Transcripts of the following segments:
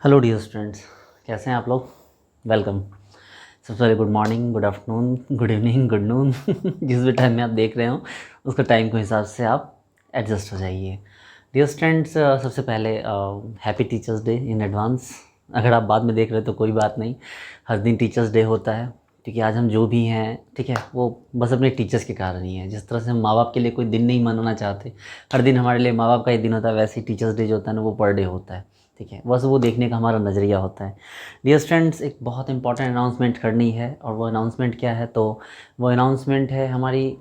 Hello dear students, कैसे हैं आप लोग। वेलकम। सबसे पहले good morning, good afternoon, good evening, good noon जिस भी टाइम में आप देख रहे हो उसका टाइम के हिसाब से आप एडजस्ट हो जाइए। डियर स्टूडेंट्स, सबसे पहले happy teachers day in advance. अगर आप बाद में देख रहे हो तो कोई बात नहीं, हर दिन टीचर्स डे होता है। ठीक है, आज हम जो भी हैं, ठीक है, वो बस अपने टीचर्स के कारण ही है। जिस तरह से हम माँ बाप के लिए कोई दिन नहीं मनाना चाहते, हर दिन हमारे लिए माँ बाप का ही दिन होता है, वैसे ही टीचर्स डे जो होता है ना, वो पर डे होता है। ठीक है, बस वो देखने का हमारा नज़रिया होता है। डियर स्टूडेंट्स, एक बहुत इंपॉर्टेंट अनाउंसमेंट करनी है, और वो अनाउंसमेंट क्या है, तो वो अनाउंसमेंट है हमारी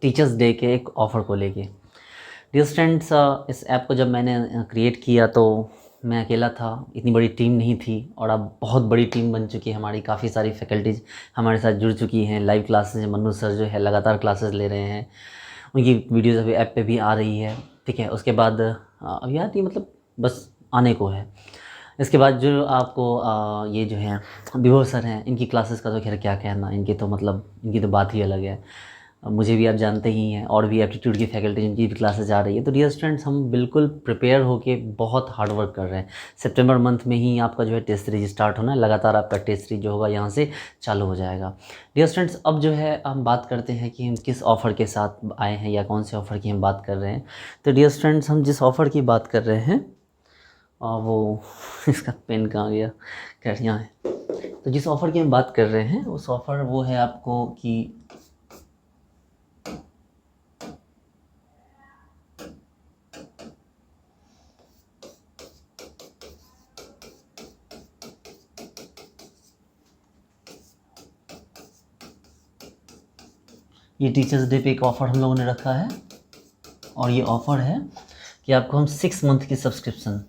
टीचर्स डे के एक ऑफ़र को लेके। डियर स्टूडेंट्स, इस ऐप को जब मैंने क्रिएट किया तो मैं अकेला था, इतनी बड़ी टीम नहीं थी, और अब बहुत बड़ी टीम बन चुकी है हमारी। काफ़ी सारी फैकल्टीज़ हमारे साथ जुड़ चुकी हैं। लाइव क्लासेस, मन्नू सर जो है लगातार क्लासेस ले रहे हैं, उनकी वीडियोज़ अभी ऐप पे भी आ रही है। ठीक है, उसके बाद अभी आती है, मतलब बस आने को है। इसके बाद जो आपको ये जो है विभो सर हैं, इनकी क्लासेस का तो खैर क्या कहना, इनकी तो मतलब इनकी तो बात ही अलग है। मुझे भी आप जानते ही हैं, और भी एप्टीट्यूड की फैकल्टी जिनकी भी क्लासेस आ रही है। तो डियर स्टूडेंट्स, हम बिल्कुल प्रिपेयर होके बहुत हार्ड वर्क कर रहे हैं। सितंबर मंथ में ही आपका जो है टेस्ट सीरीज स्टार्ट होना है, लगातार आपका टेस्ट सीरीज जो होगा यहाँ से चालू हो जाएगा। डियर स्टूडेंट्स, अब जो है हम बात करते हैं कि हम किस ऑफ़र के साथ आए हैं, या कौन से ऑफ़र की हम बात कर रहे हैं। तो डियर स्टूडेंट्स, हम जिस ऑफ़र की बात कर रहे हैं वो इसका पेन कहाँ गया, खैर यहाँ है। तो जिस ऑफ़र की हम बात कर रहे हैं उस ऑफ़र वो है आपको कि ये टीचर्स डे पे एक ऑफ़र हम लोगों ने रखा है, और ये ऑफ़र है कि आपको हम 6 मंथ की सब्सक्रिप्शन,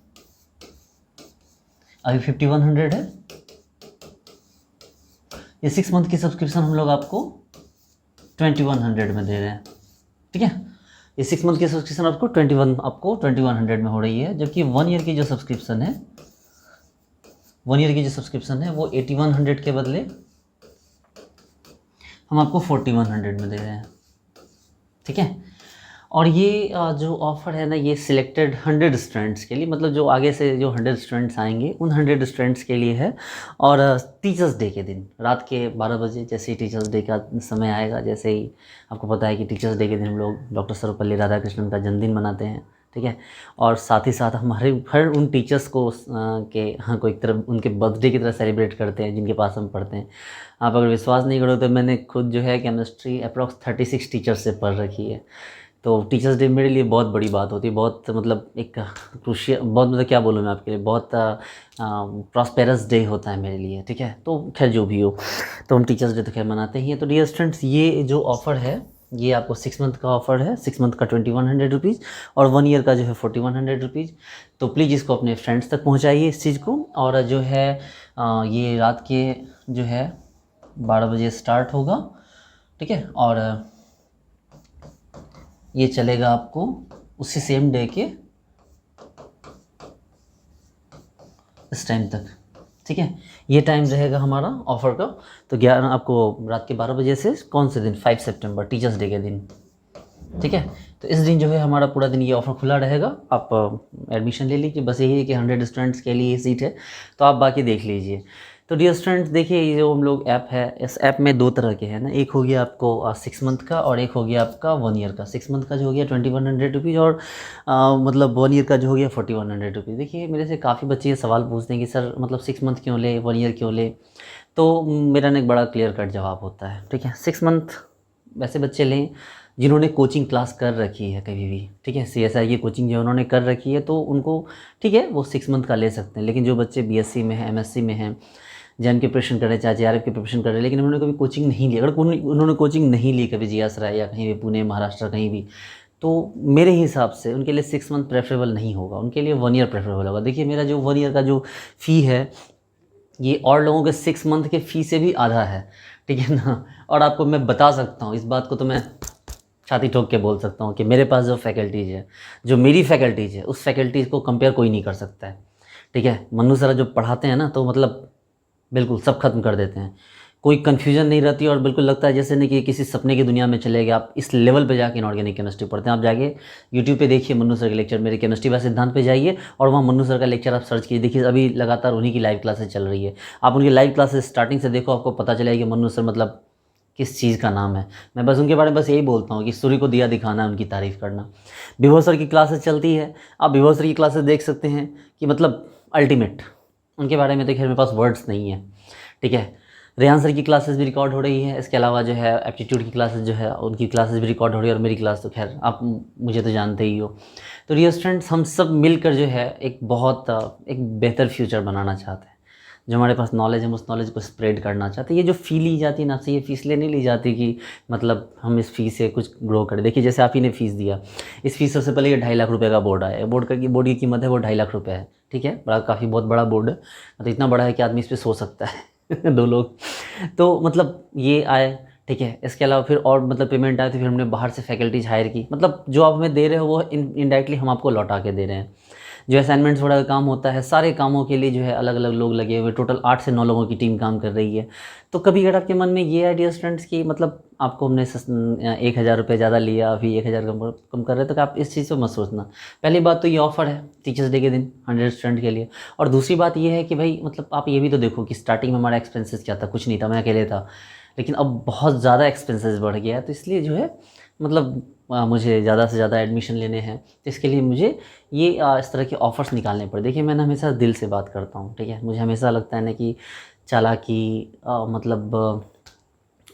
अभी 5100 है, ये 6 मंथ की सब्सक्रिप्शन हम लोग आपको 2100 में दे रहे हैं। ठीक है, ये 6 मंथ की सब्सक्रिप्शन आपको 2100 में हो रही है, जबकि 1 ईयर की जो सब्सक्रिप्शन है, 1 ईयर की जो सब्सक्रिप्शन है वो 8100 के बदले हम आपको 4100 में दे रहे हैं। ठीक है, और ये जो ऑफ़र है ना, ये सिलेक्टेड 100 स्टूडेंट्स के लिए, मतलब जो आगे से जो 100 स्टूडेंट्स आएंगे उन 100 स्टूडेंट्स के लिए है। और टीचर्स डे के दिन रात के 12 बजे जैसे ही टीचर्स डे का समय आएगा, जैसे ही आपको पता है कि टीचर्स डे के दिन हम लोग डॉक्टर सर्वपल्ली राधाकृष्णन का जन्मदिन मनाते हैं। ठीक है, और साथ ही साथ हम हर उन टीचर्स को हाँ को एक तरफ उनके बर्थडे की तरह सेलिब्रेट करते हैं जिनके पास हम पढ़ते हैं। आप अगर विश्वास नहीं करो तो मैंने खुद जो है केमिस्ट्री अप्रॉक्स 36 टीचर्स से पढ़ रखी है। तो टीचर्स डे मेरे लिए बहुत बड़ी बात होती है, बहुत मतलब एक क्रूशियल, बहुत मतलब क्या बोलूँ मैं आपके लिए, बहुत प्रॉस्पेरस डे होता है मेरे लिए। ठीक है, तो खैर जो भी हो, तो हम टीचर्स डे तो खैर मनाते ही हैं। तो डियर स्टूडेंट्स, ये जो ऑफ़र है ये आपको 6 मंथ का ऑफ़र है। 6 मंथ का 2100 रुपीज़, और 1 ईयर का जो है 4100 रुपीज़। तो प्लीज़ इसको अपने फ्रेंड्स तक पहुँचाइए इस चीज़ को। और जो है ये रात के जो है 12 बजे स्टार्ट होगा। ठीक है, और ये चलेगा आपको उसी सेम डे के इस टाइम तक। ठीक है, ये टाइम रहेगा हमारा ऑफ़र का। तो 11 आपको रात के 12 बजे से कौन से दिन, 5 सितंबर टीचर्स डे के दिन। ठीक है, तो इस दिन जो है हमारा पूरा दिन ये ऑफ़र खुला रहेगा। आप एडमिशन ले लीजिए, बस यही है कि 100 स्टूडेंट्स के लिए सीट है, तो आप बाकी देख लीजिए। तो डियर स्टूडेंट्स, देखिए ये जो हम लोग ऐप है, इस ऐप में 2 तरह के हैं ना, एक हो गया आपको 6 मंथ का, और एक हो गया आपका 1 ईयर का। 6 मंथ का जो हो गया 2100 रुपीज़, और मतलब 1 ईयर का जो हो गया 4100 रुपीज़। देखिए मेरे से काफ़ी बच्चे ये सवाल पूछते हैं कि सर मतलब 6 मंथ क्यों ले, 1 ईयर क्यों ले। तो मेरा ना एक बड़ा क्लियर कट जवाब होता है। ठीक है, 6 मंथ वैसे बच्चे लें जिन्होंने कोचिंग क्लास कर रखी है कभी भी। ठीक है, CSI की कोचिंग जो उन्होंने कर रखी है, तो उनको ठीक है वो 6 मंथ का ले सकते हैं। लेकिन जो बच्चे BSc में हैं, MSc में हैं, जैम की प्रिपरेशन कर रहे हैं, चाहे JRF की प्रिपरेशन कर रहे हैं, लेकिन उन्होंने कभी कोचिंग नहीं ली। अगर उन्होंने कोचिंग नहीं ली कभी GSRA या कहीं भी पुणे, महाराष्ट्र कहीं भी, तो मेरे हिसाब से उनके लिए 6 मंथ प्रेफरेबल नहीं होगा, उनके लिए 1 ईयर प्रेफरेबल होगा। देखिए मेरा जो 1 ईयर का जो फ़ी है, ये और लोगों के 6 मंथ के फ़ी से भी आधा है, ठीक है ना। और आपको मैं बता सकता हूँ, इस बात को तो मैं छाती ठोक के बोल सकता हूँ कि मेरे पास जो फैकल्टीज़ है, जो मेरी फैकल्टीज़ है, उस फैकल्टीज़ को कंपेयर कोई नहीं कर सकता है, ठीक है। मन्नू सर जो पढ़ाते हैं ना, तो मतलब बिल्कुल सब खत्म कर देते हैं, कोई कन्फ्यूजन नहीं रहती, और बिल्कुल लगता है जैसे नहीं कि किसी सपने की दुनिया में चले गए आप। इस लेवल पे जाके इनऑर्गेनिक केमिस्ट्री पढ़ते हैं। आप जाके यूट्यूब पे देखिए मन्नू सर के लेक्चर, मेरे केमिस्ट्री व सिद्धांत पे जाइए और वहाँ मन्नू सर का लेक्चर आप सर्च कीजिए, देखिए अभी लगातार उन्हीं की लाइव क्लासेस चल रही है। आप उनकी लाइव क्लासेस स्टार्टिंग से देखो, आपको पता चलेगा कि मन्नू सर मतलब किस चीज़ का नाम है। मैं बस उनके बारे में बस यही बोलता हूँ कि सूर्य को दिया दिखाना है, उनकी तारीफ़ करना। विभो सर की क्लासेस चलती है, आप विभो सर की क्लासेस देख सकते हैं कि मतलब अल्टीमेट, उनके बारे में तो खैर मेरे पास वर्ड्स नहीं है, ठीक है। रेहान सर की क्लासेस भी रिकॉर्ड हो रही है, इसके अलावा जो है एप्टीट्यूड की क्लासेस जो है उनकी क्लासेस भी रिकॉर्ड हो रही है, और मेरी क्लास तो खैर आप मुझे तो जानते ही हो। तो डियर स्टूडेंट्स, हम सब मिलकर जो है एक बहुत एक बेहतर फ्यूचर बनाना चाहते हैं। जो हमारे पास नॉलेज है, हम उस नॉलेज को स्प्रेड करना चाहते हैं। ये जो फ़ी ली जाती है ना, आपसे ये फ़ीस इसलिए नहीं ली जाती कि मतलब हम इस फ़ीस से कुछ ग्रो करें। देखिए जैसे आप ही ने फ़ीस दिया, इस फ़ीस सबसे पहले ये 2.5 लाख रुपये का बोर्ड आया है। बोर्ड की कीमत है वो 2.5 लाख रुपये है, ठीक है। काफ़ी बहुत बड़ा बोर्ड है, मतलब इतना बड़ा है कि आदमी इस पर सो सकता है 2 लोग। तो मतलब ये आए, ठीक है। इसके अलावा फिर और मतलब पेमेंट आए, तो फिर हमने बाहर से फैकल्टीज हायर की। मतलब जो आप हमें दे रहे हो वो इनडायरेक्टली हम आपको लौटा के दे रहे हैं। जो असाइनमेंट्स वगैरह का काम होता है, सारे कामों के लिए जो है अलग अलग लोग लगे हुए, टोटल 8 से 9 लोगों की टीम काम कर रही है। तो कभी अगर आपके मन में ये आइडिया स्टूडेंट्स की मतलब आपको हमने 1,000 रुपये ज़्यादा लिया, अभी 1,000 कम कर रहे हैं, तो आप इस चीज़ को मत सोचना। पहली बात तो ये ऑफ़र है टीचर्स डे के दिन 100 स्टूडेंट के लिए। और दूसरी बात ये है कि भाई मतलब आप ये भी तो देखो कि स्टार्टिंग में हमारा एक्सपेंसेस क्या था, कुछ नहीं था, मैं अकेले था। लेकिन अब बहुत ज़्यादा एक्सपेंसेस बढ़ गया है, तो इसलिए जो है मतलब मुझे ज़्यादा से ज़्यादा एडमिशन लेने हैं, तो इसके लिए मुझे ये इस तरह के ऑफ़र्स निकालने पड़े। देखिए मैं ना हमेशा दिल से बात करता हूँ, ठीक है। मुझे हमेशा लगता है ना कि चालाकी मतलब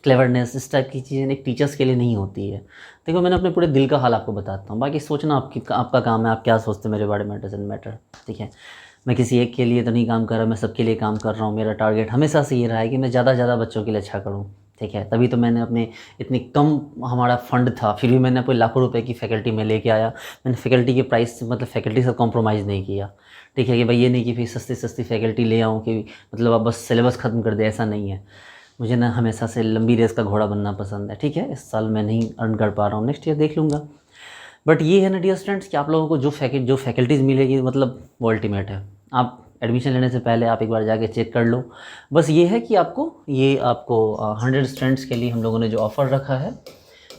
क्लेवरनेस, इस टाइप की चीज़ें एक टीचर्स के लिए नहीं होती है। देखो मैंने अपने पूरे दिल का हाल आपको बताता हूँ, बाकी सोचना आपका काम है, आप क्या सोचते हैं मेरे बारे में, डजंट मैटर, ठीक है। मैं किसी एक के लिए तो नहीं काम कर रहा, मैं सबके लिए काम कर रहा हूँ। मेरा टारगेट हमेशा से ये रहा है कि मैं ज़्यादा से ज़्यादा बच्चों के लिए अच्छा करूँ, ठीक है। तभी तो मैंने अपने इतनी कम हमारा फ़ंड था, फिर भी मैंने अपने लाखों रुपए की फ़ैकल्टी में लेके आया। मैंने फ़ैकल्टी के प्राइस मतलब फ़ैकल्टी से कॉम्प्रोमाइज़ नहीं किया, ठीक है। कि भाई ये नहीं कि फिर सस्ती सस्ती फ़ैकल्टी ले आऊँ कि मतलब आप बस सिलेबस ख़त्म कर दे, ऐसा नहीं है। मुझे ना हमेशा से लंबी रेस का घोड़ा बनना पसंद है, ठीक है। इस साल मैं नहीं अर्न कर पा रहा हूँ, नेक्स्ट ईयर देख लूँगा। बट ये है ना डियर स्टूडेंट्स कि आप लोगों को जो फैकल्टीज़ मिलेगी मतलब वो अल्टीमेट है। आप एडमिशन लेने से पहले आप एक बार जाके चेक कर लो। बस ये है कि आपको 100 स्टूडेंट्स के लिए हम लोगों ने जो ऑफ़र रखा है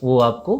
वो आपको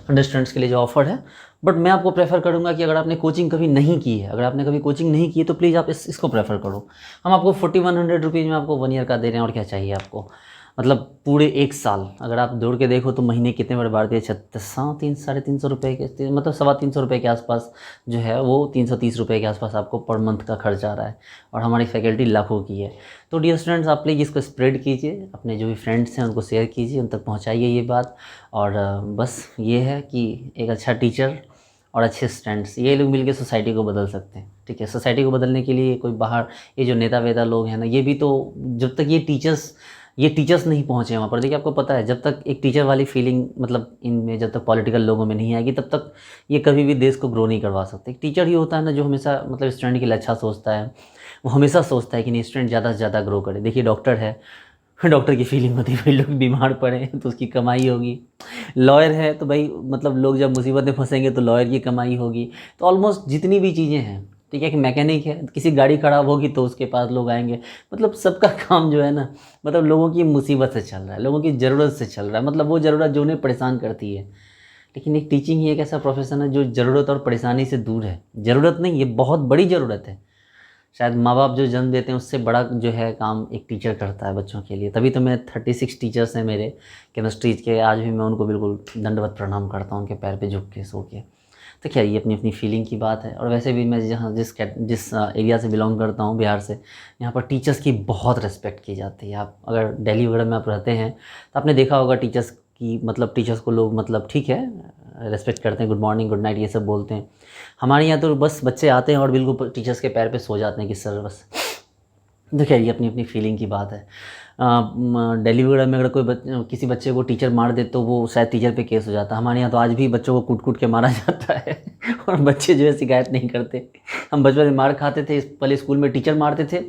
100 स्टूडेंट्स के लिए जो ऑफ़र है। बट मैं आपको प्रेफर करूँगा कि अगर आपने कोचिंग कभी नहीं की है, अगर आपने कभी कोचिंग नहीं की है, तो प्लीज़ आप इसको प्रेफर करो। हम आपको 4100 रुपीज़ में आपको 1 ईयर का दे रहे हैं, और क्या चाहिए आपको। मतलब पूरे 1 साल अगर आप दौड़ के देखो तो महीने कितने बड़े बढ़ते हैं, 36 हाँ 300-350 रुपये के, मतलब 325 रुपये के आसपास जो है वो 330 रुपये के आसपास आपको पर मंथ का खर्च आ रहा है, और हमारी फैकल्टी लाखों की है। तो डियर स्टूडेंट्स, आप प्लीज़ इसको स्प्रेड कीजिए, अपने जो भी फ्रेंड्स हैं उनको शेयर कीजिए, उन तक पहुँचाइए ये बात। और बस ये है कि एक अच्छा टीचर और अच्छे स्टूडेंट्स, ये लोग मिलकर सोसाइटी को बदल सकते हैं, ठीक है। सोसाइटी को बदलने के लिए कोई बाहर ये जो नेता वेता लोग हैं ना, ये भी तो जब तक ये टीचर्स नहीं पहुँचे वहाँ पर, देखिए आपको पता है जब तक एक टीचर वाली फीलिंग मतलब इनमें जब तक पॉलिटिकल लोगों में नहीं आएगी, तब तक ये कभी भी देश को ग्रो नहीं करवा सकते। एक टीचर ही होता है ना जो हमेशा मतलब स्टूडेंट के लिए अच्छा सोचता है, वो हमेशा सोचता है कि नहीं स्टूडेंट ज़्यादा से ज़्यादा ग्रो करे। देखिए डॉक्टर है, डॉक्टर की फीलिंग होती है भाई लोग बीमार पड़े तो उसकी कमाई होगी। लॉयर है तो भाई मतलब लोग जब मुसीबत में फंसेंगे तो लॉयर की कमाई होगी। तो ऑलमोस्ट जितनी भी चीज़ें हैं, ठीक है। कि मैकेनिक है, किसी गाड़ी ख़राब होगी तो उसके पास लोग आएंगे। मतलब सबका काम जो है ना, मतलब लोगों की मुसीबत से चल रहा है, लोगों की ज़रूरत से चल रहा है, मतलब वो ज़रूरत जो उन्हें परेशान करती है। लेकिन एक टीचिंग ही एक ऐसा प्रोफेशन है जो ज़रूरत और परेशानी से दूर है। ज़रूरत नहीं, ये बहुत बड़ी ज़रूरत है। शायद माँ बाप जो जन्म देते हैं उससे बड़ा जो है काम एक टीचर करता है बच्चों के लिए। तभी तो मैं 36 टीचर्स हैं मेरे केमिस्ट्री के, आज भी मैं उनको बिल्कुल दंडवत प्रणाम करता हूँ, उनके पैर पे झुक के सो के। तो क्या ये अपनी अपनी फीलिंग की बात है। और वैसे भी मैं जहाँ जिस एरिया से बिलोंग करता हूँ, बिहार से, यहाँ पर टीचर्स की बहुत रिस्पेक्ट की जाती है। आप अगर दिल्ली वगैरह में आप रहते हैं तो आपने देखा होगा टीचर्स की मतलब टीचर्स को लोग मतलब ठीक है रेस्पेक्ट करते हैं, गुड मॉर्निंग गुड नाइट ये सब बोलते हैं। हमारे यहाँ तो बस बच्चे आते हैं और बिल्कुल टीचर्स के पैर पे सो जाते हैं कि सर बस। तो खैर ये अपनी अपनी फीलिंग की बात है। दिल्ली वगैरह में अगर किसी बच्चे को टीचर मार दे तो वो शायद टीचर पे केस हो जाता है। हमारे यहाँ तो आज भी बच्चों को कूट कूट के मारा जाता है और बच्चे जो है शिकायत नहीं करते। हम बचपन में मार खाते थे, पहले स्कूल में टीचर मारते थे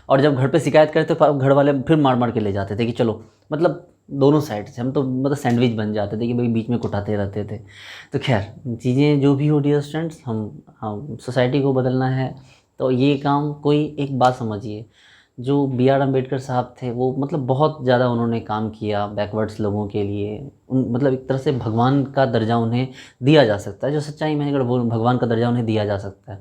और जब घर पे शिकायत करते तो घर वाले फिर मार मार के ले जाते थे कि चलो, मतलब दोनों साइड से हम तो मतलब सैंडविच बन जाते थे कि भाई बीच में कुटाते रहते थे। तो खैर चीज़ें जो भी हो डियर स्टूडेंट्स, हम सोसाइटी को बदलना है तो ये काम कोई एक बात समझिए, जो बी आर अम्बेडकर साहब थे वो मतलब बहुत ज़्यादा उन्होंने काम किया बैकवर्ड्स लोगों के लिए। मतलब एक तरह से भगवान का दर्जा उन्हें दिया जा सकता है, जो सच्चाई में अगर वो भगवान का दर्जा उन्हें दिया जा सकता है।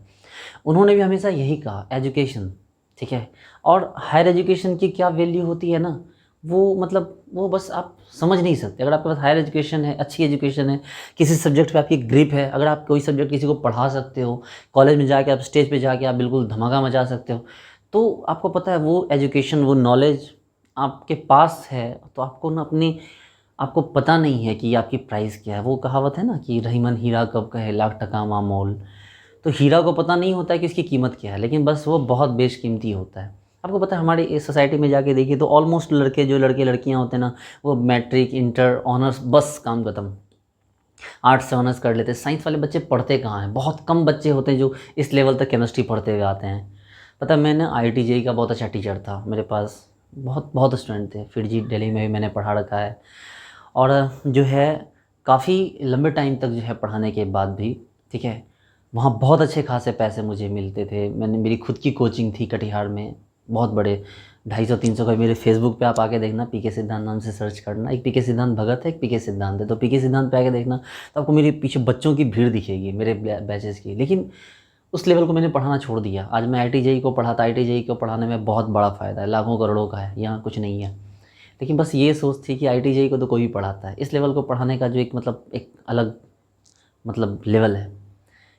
उन्होंने भी हमेशा यही कहा, एजुकेशन, ठीक है। और हायर एजुकेशन की क्या वैल्यू होती है ना, वो मतलब वो बस आप समझ नहीं सकते। अगर आपके पास हायर एजुकेशन है, अच्छी एजुकेशन है, किसी सब्जेक्ट पे आपकी ग्रिप है, अगर आप कोई सब्जेक्ट किसी को पढ़ा सकते हो, कॉलेज में जाके आप स्टेज पे जाके आप बिल्कुल धमाका मचा सकते हो, तो आपको पता है वो एजुकेशन, वो नॉलेज आपके पास है तो आपको ना अपनी, आपको पता नहीं है कि आपकी प्राइस क्या है। वो कहावत है ना कि रहीमन हीरा कब कहे लाख टका माँ मोल। तो हीरा को पता नहीं होता है कि इसकी कीमत क्या है, लेकिन बस वो बहुत बेशकीमती होता है। आपको पता है हमारे इस सोसाइटी में जाके देखिए तो ऑलमोस्ट लड़के, जो लड़के लड़कियां होते हैं ना, वो मैट्रिक इंटर ऑनर्स बस काम खत्म, आर्ट्स से ऑनर्स कर लेते हैं। साइंस वाले बच्चे पढ़ते कहाँ हैं, बहुत कम बच्चे होते हैं जो इस लेवल तक केमिस्ट्री पढ़ते हुए आते हैं। पता है मैंने IIT JEE का बहुत अच्छा टीचर था मेरे पास, बहुत बहुत स्टूडेंट थे। फिर जी दिल्ली में भी मैंने पढ़ा रखा है और जो है काफ़ी लंबे टाइम तक जो है पढ़ाने के बाद भी, ठीक है, वहाँ बहुत अच्छे खासे पैसे मुझे मिलते थे। मेरी खुद की कोचिंग थी कटिहार में, बहुत बड़े 250-300 का। मेरे फेसबुक पे आप आके देखना, PK सिद्धांत नाम से सर्च करना, एक PK सिद्धांत भगत है, एक PK सिद्धांत है, तो PK सिद्धांत पे आके देखना तो आपको मेरे पीछे बच्चों की भीड़ दिखेगी, मेरे बैचेस की। लेकिन उस लेवल को मैंने पढ़ाना छोड़ दिया। आज मैं IIT JEE को पढ़ाता, IIT JEE को पढ़ाने में बहुत बड़ा फ़ायदा है, लाखों करोड़ों का है, यहाँ कुछ नहीं है। लेकिन बस ये सोच थी कि IIT JEE को तो कोई भी पढ़ाता है, इस लेवल को पढ़ाने का जो एक मतलब एक अलग मतलब लेवल है,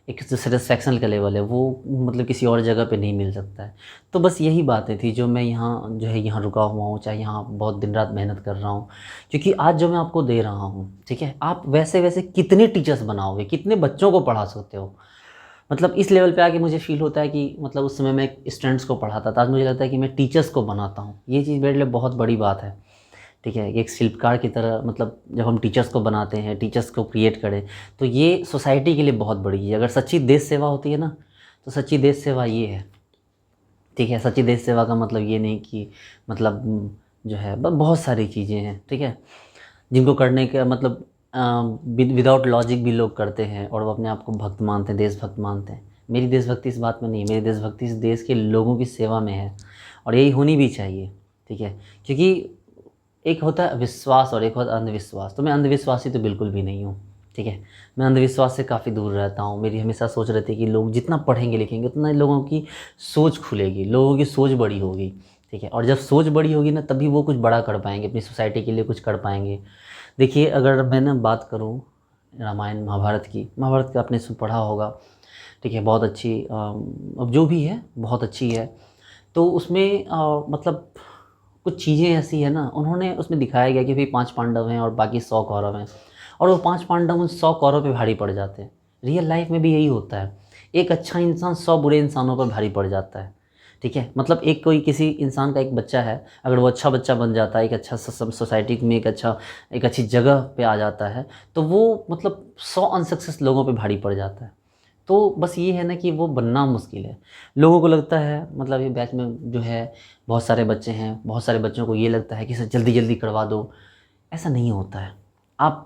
एक जो सेटिस्फैक्शन का लेवल है, वो मतलब किसी और जगह पे नहीं मिल सकता है। तो बस यही बातें थी जो मैं यहाँ जो है यहाँ रुका हुआ हूँ, चाहे यहाँ बहुत दिन रात मेहनत कर रहा हूँ, क्योंकि आज जो मैं आपको दे रहा हूँ, ठीक है, आप वैसे वैसे कितने टीचर्स बनाओगे, कितने बच्चों को पढ़ा सकते हो। मतलब इस लेवल पे आके मुझे फ़ील होता है कि मतलब उस समय मैं स्टूडेंट्स को पढ़ाता था, आज मुझे लगता है कि मैं टीचर्स को बनाता हूँ। ये चीज़ मेरे लिए बहुत बड़ी बात है, ठीक है। एक शिल्पकार की तरह मतलब जब हम टीचर्स को बनाते हैं, टीचर्स को क्रिएट करें, तो ये सोसाइटी के लिए बहुत बड़ी है। अगर सच्ची देश सेवा होती है ना, तो सच्ची देश सेवा ये है, ठीक है। सच्ची देश सेवा का मतलब ये नहीं कि मतलब जो है बहुत सारी चीज़ें हैं, ठीक है, जिनको करने का मतलब विदाउट लॉजिक भी लोग करते हैं और वो अपने आप को भक्त मानते हैं, देशभक्त मानते हैं। मेरी देशभक्ति इस बात में नहीं है, मेरी देशभक्ति इस देश के लोगों की सेवा में है और यही होनी भी चाहिए, ठीक है। क्योंकि एक होता है विश्वास और एक होता है अंधविश्वास। तो मैं अंधविश्वासी तो बिल्कुल भी नहीं हूँ, ठीक है। मैं अंधविश्वास से काफ़ी दूर रहता हूँ। मेरी हमेशा सोच रहती है कि लोग जितना पढ़ेंगे लिखेंगे उतना लोगों की सोच खुलेगी, लोगों की सोच बड़ी होगी, ठीक है। और जब सोच बड़ी होगी ना, तभी वो कुछ बड़ा कर पाएंगे, अपनी सोसाइटी के लिए कुछ कर पाएंगे। देखिए अगर मैं ना बात करूँ रामायण महाभारत की, महाभारत का आपने पढ़ा होगा, ठीक है, बहुत अच्छी अब जो भी है बहुत अच्छी है। तो उसमें मतलब कुछ चीज़ें ऐसी है ना, उन्होंने उसमें दिखाया गया कि भाई 5 पांडव हैं और बाकी 100 कौरव हैं, और वो 5 पांडव उन 100 कौरव पे भारी पड़ जाते हैं। रियल लाइफ में भी यही होता है, एक अच्छा इंसान 100 बुरे इंसानों पर भारी पड़ जाता है, ठीक है। मतलब एक कोई किसी इंसान का एक बच्चा है, अगर वो अच्छा बच्चा बन जाता है, एक अच्छा सोसाइटी में एक अच्छी जगह पे आ जाता है, तो वो मतलब 100 अनसक्सेस लोगों पे भारी पड़ जाता है। तो बस ये है ना कि वो बनना मुश्किल है। लोगों को लगता है मतलब ये बैच में जो है बहुत सारे बच्चे हैं, बहुत सारे बच्चों को ये लगता है कि सर जल्दी जल्दी करवा दो। ऐसा नहीं होता है। आप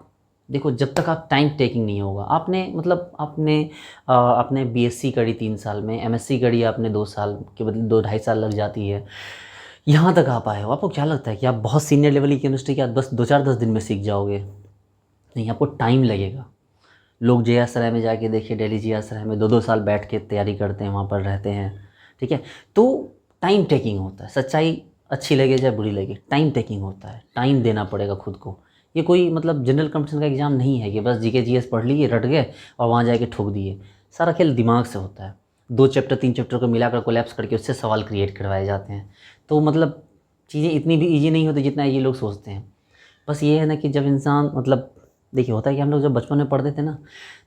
देखो, जब तक आप टाइम टेकिंग नहीं होगा, आपने मतलब आपने BSc करी 3 साल में, MSc करी आपने 2 साल के बदले 2-2.5 साल लग जाती है, यहाँ तक आप आए हो। आपको क्या लगता है कि आप बहुत सीनियर लेवल की केमिस्ट्री क्या बस 2-4-10 दिन में सीख जाओगे? नहीं, आपको टाइम लगेगा। लोग JS राय में जाके देखिए, दिल्ली JS राय में 2-2 साल बैठ के तैयारी करते हैं, वहाँ पर रहते हैं, ठीक है। तो टाइम टेकिंग होता है, सच्चाई अच्छी लगे चाहे बुरी लगे, टाइम टेकिंग होता है, टाइम देना पड़ेगा खुद को। ये कोई मतलब जनरल कंपटीशन का एग्ज़ाम नहीं है कि बस GK GS पढ़ लिए, रट गए और वहाँ जाके ठोक दिए। सारा खेल दिमाग से होता है। 2 चैप्टर 3 चैप्टर को मिलाकर कोलैप्स करके उससे सवाल क्रिएट करवाए जाते हैं। तो मतलब चीज़ें इतनी भी ईजी नहीं होती जितना ये लोग सोचते हैं। बस ये है ना कि जब इंसान मतलब देखिए होता है कि हम लोग जब बचपन में पढ़ते थे ना,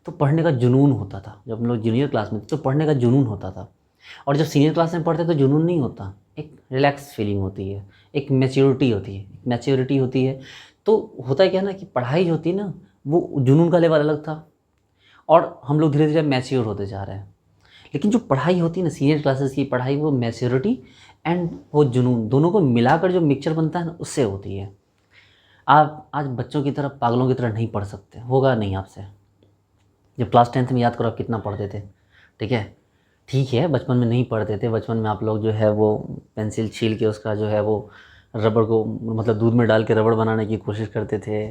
तो पढ़ने का जुनून होता था। जब हम लोग जूनियर क्लास में थे तो पढ़ने का जुनून होता था, और जब सीनियर क्लास में पढ़ते तो जुनून नहीं होता, एक रिलैक्स फीलिंग होती है, एक मैच्योरिटी होती है। तो होता है क्या ना कि पढ़ाई जो होती है ना, वो जुनून का लेवल अलग था, और हम लोग धीरे धीरे मैच्योर होते जा रहे हैं। लेकिन जो पढ़ाई होती है ना, सीनियर क्लासेस की पढ़ाई, वो मैच्योरिटी एंड वो जुनून दोनों को मिलाकर जो मिक्सचर बनता है ना, उससे होती है। आप आज बच्चों की तरह, पागलों की तरह नहीं पढ़ सकते, होगा नहीं आपसे। जब क्लास 10th में याद करो आप कितना पढ़ते थे, ठीक है बचपन में नहीं पढ़ते थे, बचपन में आप लोग जो है वो पेंसिल छील के उसका जो है वो रबड़ को मतलब दूध में डाल के रबड़ बनाने की कोशिश करते थे,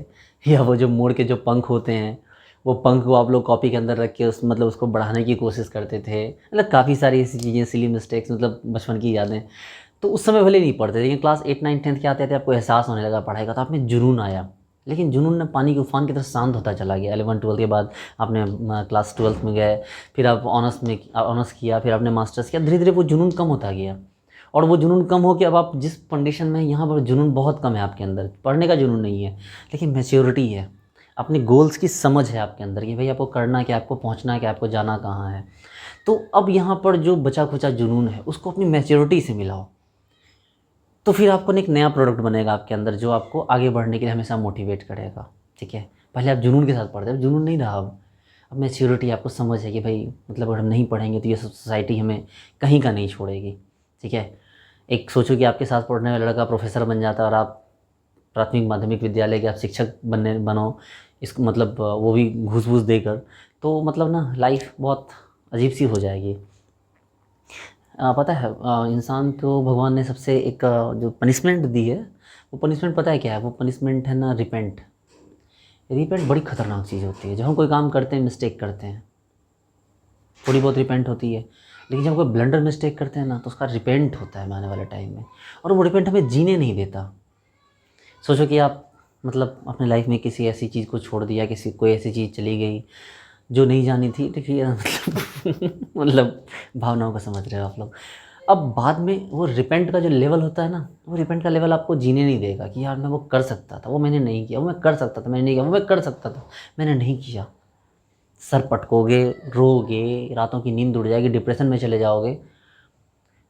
या वो जो मोड़ के जो पंख होते हैं, वो पंख को आप लोग कॉपी के अंदर रख के मतलब उसको बढ़ाने की कोशिश करते थे। मतलब काफ़ी सारी ऐसी चीज़ें, सिली मिस्टेक्स, मतलब बचपन की यादें। तो उस समय भले नहीं पढ़ते, लेकिन क्लास 8 9 10th के आते थे आपको एहसास होने लगा पढ़ाई का, तो आप में जुनून आया। लेकिन जुनून ने पानी के उफान की तरह शांत होता चला गया। 11 12 के बाद आपने क्लास 12th में गए, फिर आप ऑनर्स किया, फिर आपने मास्टर्स किया, धीरे धीरे वो जुनून कम होता गया। और वो जुनून कम हो के अब आप जिस कंडीशन में हैं, यहाँ पर जुनून बहुत कम है आपके अंदर, पढ़ने का जुनून नहीं है, लेकिन मैच्योरिटी है, अपने गोल्स की समझ है आपके अंदर कि भाई आपको करना क्या, आपको पहुँचना है क्या, आपको जाना कहाँ है। तो अब यहाँ पर जो बचा खुचा जुनून है उसको अपनी मैच्योरिटी से मिलाओ, तो फिर आपको एक नया प्रोडक्ट बनेगा आपके अंदर, जो आपको आगे बढ़ने के लिए हमेशा मोटिवेट करेगा। ठीक है, पहले आप जुनून के साथ पढ़ते हैं, जुनून नहीं रहा अब मैच्योरिटी, आपको समझ है कि भाई मतलब अगर हम नहीं पढ़ेंगे तो ये सोसाइटी हमें कहीं का नहीं छोड़ेगी। ठीक है, एक सोचो कि आपके साथ पढ़ने वाला लड़का प्रोफेसर बन जाता है, और आप प्राथमिक माध्यमिक विद्यालय के आप शिक्षक बनो, इसको मतलब वो भी घूस घूस देकर, तो मतलब ना लाइफ बहुत अजीब सी हो जाएगी। पता है इंसान को भगवान ने सबसे एक जो पनिशमेंट दी है, वो पनिशमेंट पता है क्या है? वो पनिशमेंट है ना रिपेंट। रिपेंट बड़ी ख़तरनाक चीज़ होती है। जब हम कोई काम करते हैं, मिस्टेक करते हैं, थोड़ी बहुत रिपेंट होती है, लेकिन जब कोई ब्लंडर मिस्टेक करते हैं ना, तो उसका रिपेंट होता है आने वाले टाइम में, और वो रिपेंट हमें जीने नहीं देता। सोचो कि आप मतलब अपने लाइफ में किसी ऐसी चीज़ को छोड़ दिया, किसी कोई ऐसी चीज़ चली गई जो नहीं जानी थी, देखिए मतलब भावनाओं को समझ रहे हो आप लोग। अब बाद में वो रिपेंट का जो लेवल होता है ना, वो रिपेंट का लेवल आपको जीने नहीं देगा कि यार मैं वो कर सकता था, वो मैंने नहीं किया, वो मैं कर सकता था, मैंने नहीं किया, वो मैं कर सकता था, मैंने नहीं किया। सर पटकोगे, रोगे, रातों की नींद उड़ जाएगी, डिप्रेशन में चले जाओगे,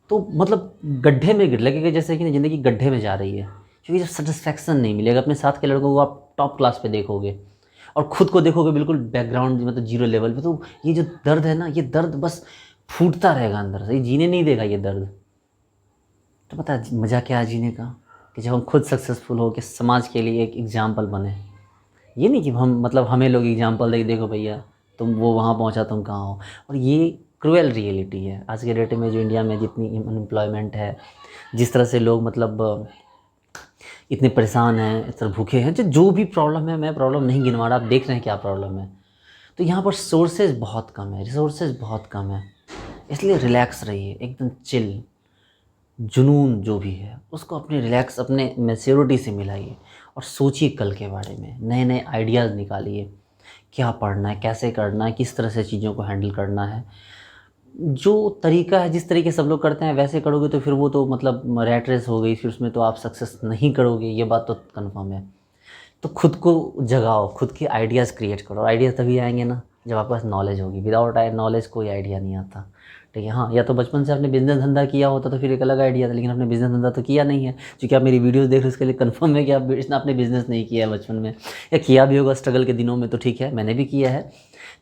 तो मतलब गड्ढे में गिर लगेगा, जैसे कि ज़िंदगी गड्ढे में जा रही है, क्योंकि जब सेटिस्फैक्शन नहीं मिलेगा। अपने साथ के लड़कों को आप टॉप क्लास पे देखोगे, और ख़ुद को देखोगे बिल्कुल बैकग्राउंड मतलब जीरो लेवल पे, तो ये जो दर्द है ना, ये दर्द बस फूटता रहेगा अंदर से, ये जीने नहीं देगा ये दर्द। तो पता है मज़ा क्या है जीने का, कि जब हम खुद सक्सेसफुल हो के समाज के लिए एक एग्जाम्पल बने। ये नहीं कि हम मतलब हमें लोग एग्जाम्पल दे देखो भैया तुम वो वहाँ पहुँचा, तुम कहाँ हो। और ये क्रूएल रियलिटी है आज के डेट में, जो इंडिया में जितनी अनएम्प्लॉयमेंट है, जिस तरह से लोग मतलब इतने परेशान हैं, इस तरह भूखे हैं, जो भी प्रॉब्लम है, मैं प्रॉब्लम नहीं गिनवा रहा, आप देख रहे हैं क्या प्रॉब्लम है। तो यहाँ पर सोर्सेज बहुत कम है, रिसोर्सेज बहुत कम है, इसलिए रिलैक्स रहिए, एकदम चिल। जुनून जो भी है उसको अपने रिलैक्स, अपने मैच्योरिटी से मिलाइए, और सोचिए कल के बारे में, नए नए आइडियाज़ निकालिए, क्या पढ़ना है, कैसे करना है, किस तरह से चीज़ों को हैंडल करना है। जो तरीका है, जिस तरीके सब लोग करते हैं वैसे करोगे तो फिर वो तो मतलब रैट रेस हो गई, फिर उसमें तो आप सक्सेस नहीं करोगे, ये बात तो कन्फर्म है। तो खुद को जगाओ, खुद के आइडियाज़ क्रिएट करो। आइडियाज़ तभी आएंगे ना जब आपके पास नॉलेज होगी, विदाउट नॉलेज कोई आइडिया नहीं आता। ठीक है, हाँ, या तो बचपन से आपने बिज़नेस धंधा किया होता तो फिर एक अलग आइडिया था, लेकिन आपने बिज़नेस धंधा तो किया नहीं है। क्योंकि आप मेरी वीडियोस देख रहे हो, इसके लिए कंफर्म है कि आपने बिज़नेस नहीं किया है बचपन में, या किया भी होगा स्ट्रगल के दिनों में, तो ठीक है, मैंने भी किया है।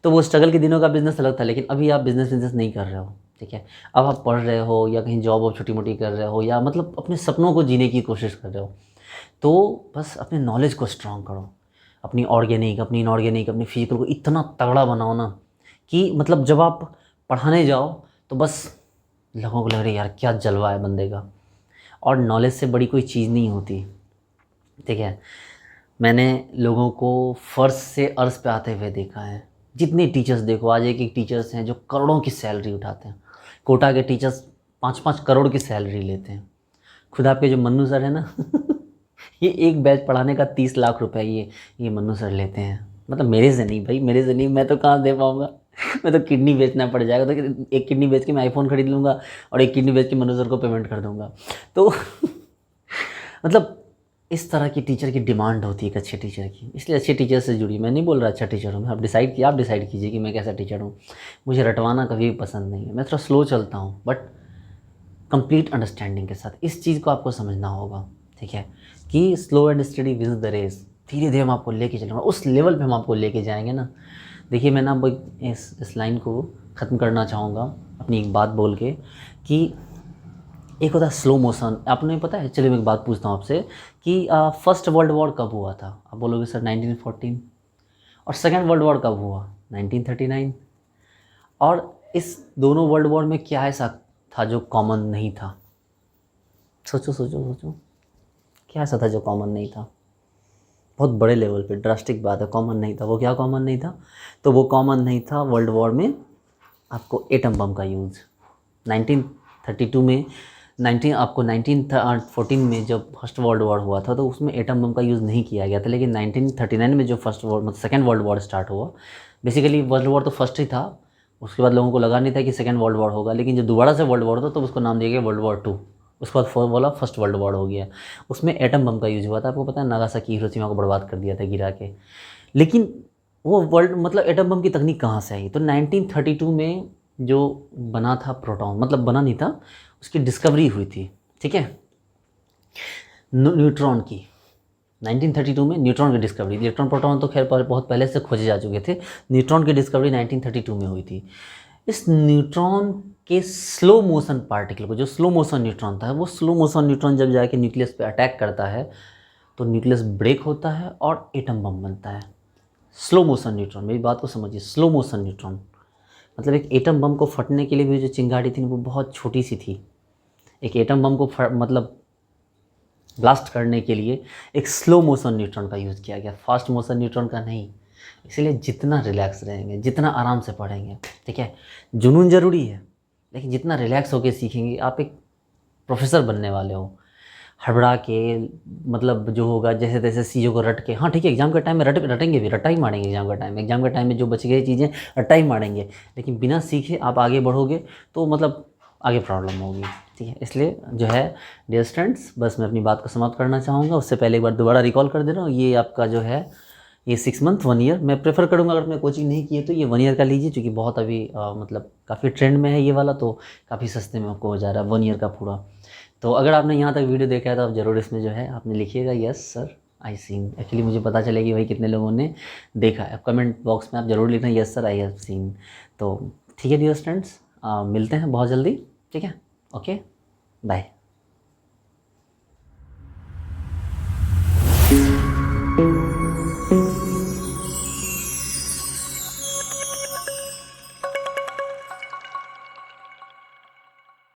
तो वो स्ट्रगल के दिनों का बिज़नेस अलग था, लेकिन अभी आप बिज़नेस नहीं कर रहे हो। ठीक है, अब आप पढ़ रहे हो, या कहीं जॉब वॉब छोटी मोटी कर रहे हो, या मतलब अपने सपनों को जीने की कोशिश कर रहे हो, तो बस अपने नॉलेज को स्ट्रॉन्ग करो, अपनी ऑर्गेनिक, अपनी इनऑर्गेनिक, अपनी फिजिकल को इतना तगड़ा बनाओ ना, कि मतलब जब आप पढ़ाने जाओ तो बस लोगों को लग रहा है यार क्या जलवा है बंदे का। और नॉलेज से बड़ी कोई चीज़ नहीं होती। ठीक है, मैंने लोगों को फर्श से अर्श पे आते हुए देखा है। जितने टीचर्स देखो, आज एक एक टीचर्स हैं जो करोड़ों की सैलरी उठाते हैं। कोटा के टीचर्स 5-5 करोड़ की सैलरी लेते हैं। खुद आपके जो मन्नू सर है ना ये एक बैच पढ़ाने का 30 लाख रुपए ये मन्नू सर लेते हैं। मतलब मेरे से नहीं भाई, मेरे से नहीं, मैं तो कहाँ दे पाऊँगा मैं तो किडनी बेचना पड़ जाएगा, तो एक किडनी बेच के मैं आईफोन खरीद लूँगा, और एक किडनी बेच के मन्नू सर को पेमेंट कर दूँगा। तो मतलब इस तरह की टीचर की डिमांड होती है एक अच्छे टीचर की, इसलिए अच्छे टीचर से जुड़ी। मैं नहीं बोल रहा अच्छा टीचर हूँ, आप डिसाइड कीजिए कि मैं कैसा टीचर हूँ। मुझे रटवाना कभी भी पसंद नहीं है, मैं थोड़ा स्लो चलता हूँ बट कंप्लीट अंडरस्टैंडिंग के साथ। इस चीज़ को आपको समझना होगा, ठीक है, कि slow and study wins the race. धीरे धीरे हम आपको लेके चलेंगे, उस लेवल पे हम आपको लेके जाएंगे ना। देखिए मैं ना अब इस लाइन को ख़त्म करना चाहूँगा अपनी एक बात बोल के, कि एक होता है स्लो मोशन। आपने पता है, चलिए मैं एक बात पूछता हूँ आपसे कि फर्स्ट वर्ल्ड वॉर कब हुआ था? आप बोलोगे सर 1914। और सेकेंड वर्ल्ड वॉर कब हुआ? 1939। और इस दोनों वर्ल्ड वॉर में क्या ऐसा था जो कॉमन नहीं था? सोचो सोचो सोचो, क्या ऐसा था जो कॉमन नहीं था? बहुत बड़े लेवल पे ड्रास्टिक बात है, कॉमन नहीं था। वो क्या कॉमन नहीं था? तो वो कॉमन नहीं था वर्ल्ड वॉर में आपको एटम बम का यूज़। 1932 में 1914 में जब फर्स्ट वर्ल्ड वॉर हुआ था तो उसमें एटम बम का यूज़ नहीं किया गया था। लेकिन 1939 में जो सेकेंड वर्ल्ड वॉर स्टार्ट हुआ, बेसिकली वर्ल्ड वॉर तो फर्स्ट ही था, उसके बाद लोगों को लगा नहीं था कि सेकेंड वर्ल्ड वॉर होगा, लेकिन जब दोबारा से वर्ल्ड वॉर था तो उसको नाम दिया गया वर्ल्ड वॉर 2। उसके बाद बोला फर्स्ट वर्ल्ड वॉर हो गया। उसमें एटम बम का यूज़ हुआ था। आपको पता है नागासाकी हिरोशिमा को बर्बाद कर दिया था गिरा के। लेकिन वो एटम बम की तकनीक कहाँ से आई? तो 1932 में जो बना था प्रोटॉन, मतलब बना नहीं था, उसकी डिस्कवरी हुई थी, ठीक है, न्यूट्रॉन की। 1932 में न्यूट्रॉन की डिस्कवरी। इलेक्ट्रॉन प्रोटॉन तो खैर बहुत पहले से खोजे जा चुके थे, न्यूट्रॉन की डिस्कवरी 1932 में हुई थी। इस न्यूट्रॉन के स्लो मोशन पार्टिकल को, जो स्लो मोशन न्यूट्रॉन था, वो स्लो मोशन न्यूट्रॉन जब जाके न्यूक्लियस पे अटैक करता है तो न्यूक्लियस ब्रेक होता है और एटम बम बनता है। स्लो मोशन न्यूट्रॉन, मेरी बात को समझिए, स्लो मोशन न्यूट्रॉन मतलब एक एटम बम को फटने के लिए भी जो चिंगारी थी वो बहुत छोटी सी थी। एक एटम बम को मतलब ब्लास्ट करने के लिए एक स्लो मोशन न्यूट्रॉन का यूज़ किया गया, फास्ट मोशन न्यूट्रॉन का नहीं। इसलिए जितना रिलैक्स रहेंगे, जितना आराम से पढ़ेंगे, ठीक है, जुनून ज़रूरी है, लेकिन जितना रिलैक्स होकर सीखेंगे, आप एक प्रोफेसर बनने वाले हो। हड़बड़ा के मतलब जो होगा जैसे तैसे चीज़ों को रट के, हाँ ठीक है, एग्जाम के टाइम में रटेंगे भी, रट्टा ही मारेंगे एग्जाम के टाइम में जो बच गई चीज़ें रट्टा ही मारेंगे, लेकिन बिना सीखे आप आगे बढ़ोगे तो मतलब आगे प्रॉब्लम होगी, ठीक है। इसलिए जो है डियर स्टूडेंट्स, बस मैं अपनी बात को समाप्त करना चाहूँगा। उससे पहले एक बार दोबारा रिकॉल कर दे रहा हूँ, ये आपका जो है ये 6 मंथ 1 ईयर मैं प्रेफर करूँगा। अगर मैं कोचिंग नहीं की है तो ये 1 ईयर का लीजिए, क्योंकि बहुत अभी मतलब काफ़ी ट्रेंड में है ये वाला, तो काफ़ी सस्ते में आपको हो जा रहा है 1 ईयर का पूरा। तो अगर आपने यहाँ तक वीडियो देखा है तो आप ज़रूर इसमें जो है आपने लिखिएगा yes sir I seen. Actually मुझे पता चलेगी भाई कितने लोगों ने देखा है। कमेंट बॉक्स में आप ज़रूर लिखना yes sir I have seen. तो ठीक है डियर स्टूडेंट्स, मिलते हैं बहुत जल्दी, ठीक है, ओके, बाय।